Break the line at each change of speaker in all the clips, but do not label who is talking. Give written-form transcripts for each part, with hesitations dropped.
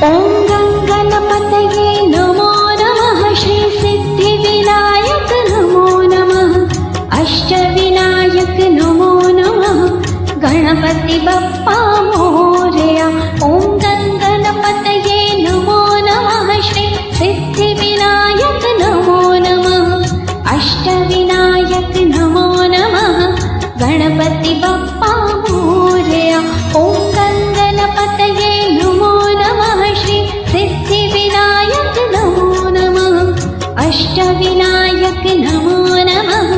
ॐ गणपतये नमो नमः। श्री सिद्धिविनायक नमो नमः। अष्टविनायक नमो नमः। गणपति बप्पा मोरया। ॐ गणपतये नमो नमः। श्री सिद्धिविनायक नमो नमः। अष्टविनायक नमो नमः। गणपति बप्पा मोरया। ॐ गणपतये नमो नमः। श्री सिद्धिविनायक नमो नमः। अष्टविनायक नमो नमः।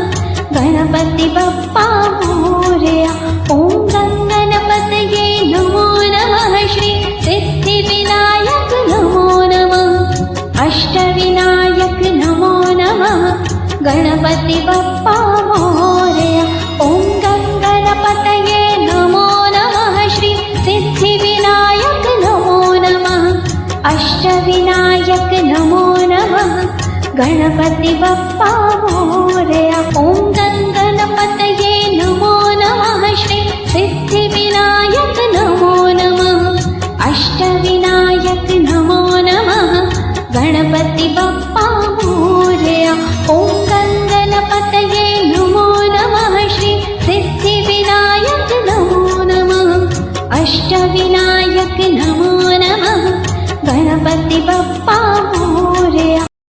गणपति बप्पा मोरया। ॐ गणपतये नमो नमः। श्री सिद्धिविनायक नमो नमः। अष्टविनायक नमो नमः। गणपति बप्पा मोरया। ॐ गणपतये नमो नमः। श्री सिद्धिविनायक नमो नमः। अष्टविनायक नमो नमः। गणपति बप्पा मोरया। ॐ गणपतये नमो नमः। श्री सिद्धिविनायक नमो नमः। अष्टविनायक नमो नमः। गणपति बप्पा मोरया। ॐ गणपतये नमो नमः। श्री सिद्धिविनायक नमो नमः। अष्टविनायक नमो नमः। गणपति बप्पा